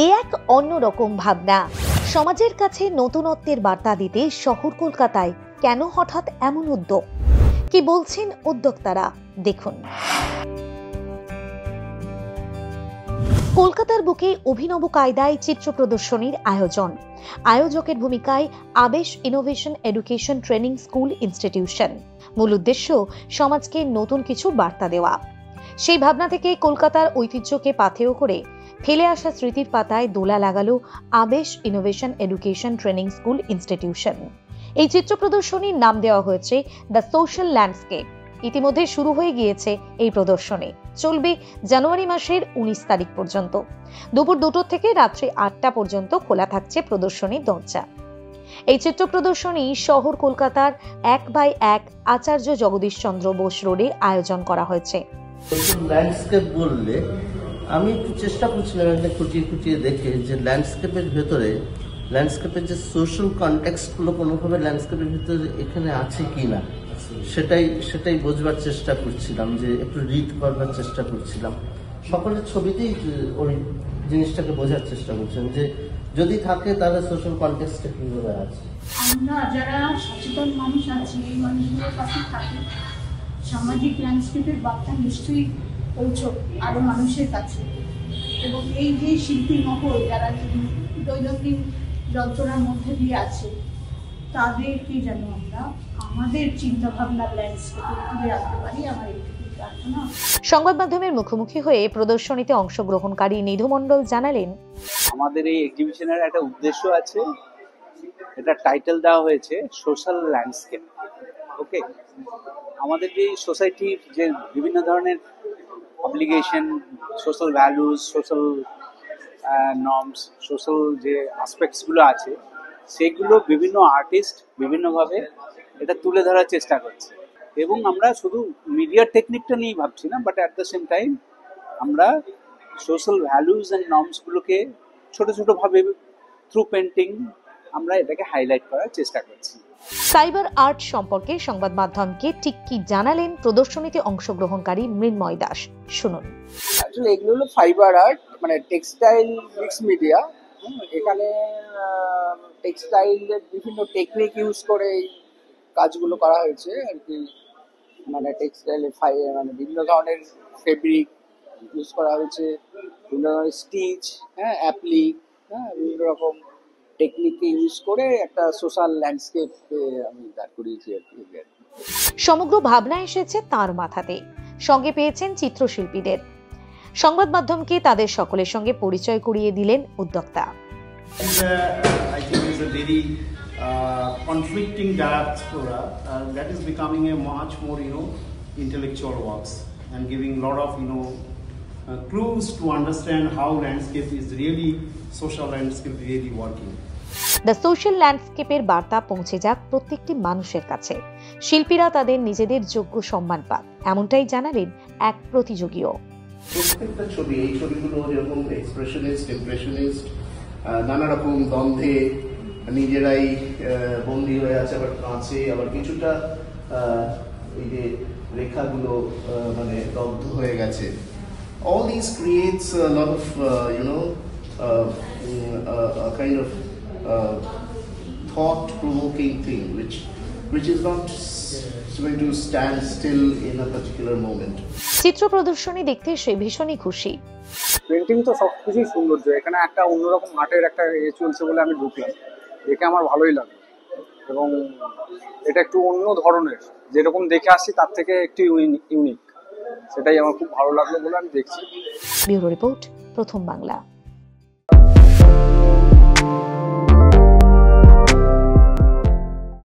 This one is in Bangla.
এক অন্যরকম ভাবনা। সমাজের কাছে নতুনত্বের বার্তা দিতে শহর কলকাতায় কেন হঠাৎ এমন উদ্যোগ, কি বলছেন উদ্যোক্তারা দেখুন। কলকাতার বুকে অভিনব কায়দায় চিত্র প্রদর্শনীর আয়োজন। আয়োজকের ভূমিকায় Abesh innovation education training school institution. মূল উদ্দেশ্য সমাজকে নতুন কিছু বার্তা দেওয়া। সেই ভাবনা থেকে কলকাতার ঐতিহ্যকে পাথেয় করে ফেলে আসা স্মৃতির পাতায় দোলা লাগালো Abesh innovation education training school institution. এই চিত্র প্রদর্শনীর নাম দেওয়া হয়েছে দ্য সোশ্যাল ল্যান্ডস্কেপ। ইতিমধ্যে শুরু হয়ে গিয়েছে এই প্রদর্শনী, চলবে জানুয়ারি মাসের 19 তারিখ পর্যন্ত। দুপুর 2টা থেকে রাত্রি 8টা পর্যন্ত খোলা থাকছে প্রদর্শনীর দরজা। এই চিত্র প্রদর্শনী শহর কলকাতার 1/1 আচার্য জগদীশ চন্দ্র বোস রোডে আয়োজন করা হয়েছে। ল্যান্ডস্কেপ বললে আমি একটু চেষ্টা করছিলাম এটা খুঁটিয়ে দেখে যে ল্যান্ডস্কেপের ভেতরে ল্যান্ডস্কেপের যে সোশ্যাল কনটেক্সটগুলো কোনোভাবে ল্যান্ডস্কেপের ভিতরে এখানে আছে কিনা সেটাই বোঝবার চেষ্টা করছিলাম, যে একটু রিড করবার চেষ্টা করছিলাম। সকলের ছবিতেই ওই জিনিসটাকে বোঝার চেষ্টা করছেন যে যদি থাকে তাহলে সোশ্যাল কনটেক্সটে কিভাবে আছে। আমরা যারা সচেতন মানুষ আছি, এই মানুষগুলোর কাছে থাকি, সামাজিক ল্যান্ডস্কেপের বার্তা নিশ্চয়ই পৌঁছক আরো মানুষের কাছে। এবং এই যে শিল্পী মহল যারা দৈনন্দিন যন্ত্রণার মধ্যে দিয়ে আছে, তাদেরকে যেন আমরা আমাদের চিন্তা ভাবনার ল্যান্ডস্কেপে তুলে আনতে পারি, আমার এইটুকু প্রার্থনা। সংবাদ মাধ্যমের মুখোমুখি হয়ে প্রদর্শনীতে অংশগ্রহণকারী নিধু মণ্ডল জানালেন, আমাদের এই এক্সিবিশনের একটা উদ্দেশ্য আছে, এটা টাইটেল দেওয়া হয়েছে সোশ্যাল ল্যান্ডস্কেপ। ওকে, আমাদের যে সোসাইটির যে বিভিন্ন ধরনের obligation, social values, social norms, social যে অ্যাসপেক্টসগুলো আছে, সেগুলো বিভিন্ন আর্টিস্ট বিভিন্নভাবে এটা তুলে ধরার চেষ্টা করছে। এবং আমরা শুধু মিডিয়ার টেকনিকটা নিয়েই ভাবছি না, but at the same time আমরা সোশ্যাল ভ্যালুজ অ্যান্ড নর্মসগুলোকে ছোটো ছোটোভাবে থ্রু পেন্টিং আমরা এটাকে হাইলাইট করার চেষ্টা করছি। সাইবার আর্ট সম্পর্কে সংবাদ মাধ্যমকে ঠিক কি জানালেন প্রদর্শনীতে অংশগ্রহণকারী মৃন্ময় দাস, শুনুন। আসলে এগুলো হলো ফাইবার আর্ট, মানে টেক্সটাইল মিক্স মিডিয়া। এখানে টেক্সটাইলের বিভিন্ন টেকনিক ইউজ করে এই কাজগুলো করা হয়েছে আর কি। মানে টেক্সটাইলে মানে বিভিন্ন ধরনের ফেব্রিক ইউজ করা হয়েছে, বিভিন্ন ধরনের স্টিচ, অ্যাপ্লিক, বিভিন্ন রকম টেকনিককে ইউজ করে একটা সোশ্যাল ল্যান্ডস্কেপ আমি দাঁড় করিয়েছি আর কি। সমগ্র ভাবনা এসেছে তার মাথাতে, সঙ্গে পেয়েছেন চিত্রশিল্পীদের। সংবাদ মাধ্যমকে তাদের সকলের সঙ্গে পরিচয় করিয়ে দিলেন উদ্যোক্তা। I think it's a very conflicting diaspora that is becoming a much more, intellectual works and giving a lot of, clues to understand how landscape is really, social landscape really working. The social ল্যান্ডস্কেপের বার্তা পৌঁছে যাক প্রত্যেকটি মানুষের কাছে, শিল্পীরা তাদের নিজেদের যোগ্য সম্মান পাক, এমনটাই জানালেন এক প্রতিযোগীও। প্রত্যেকটা ছবি, এই ছবিগুলো যেরকম এক্সপ্রেশনিস্ট, ইমপ্রেশনিস্ট, নানা রকম দ্বন্দ্বে নিজেরাই বন্দী হয়ে আছে, আবার কাঁচে, আবার কিছুটা এই যে রেখাগুলো মানে দগ্ধ হয়ে গেছে। All these creates a lot of, a kind of thought-provoking thing, which is not going to stand still in a particular moment. চিত্র প্রদর্শনী দেখতে সে ভীষণই খুশি। পেন্টিং তো সবকিছুই সৌন্দর্য, এখানে একটা অন্যরকম আর্টের একটা চলছে বলে আমি ঢুকলাম, দেখে আমার ভালোই লাগলো। এবং এটা একটু অন্য ধরনের, যেরকম দেখে আসছি তার থেকে একটু ইউনিক, সেটাই আমার খুব ভালো লাগলো বলে আমি দেখছি। ব্যুরো রিপোর্ট, প্রথম বাংলা।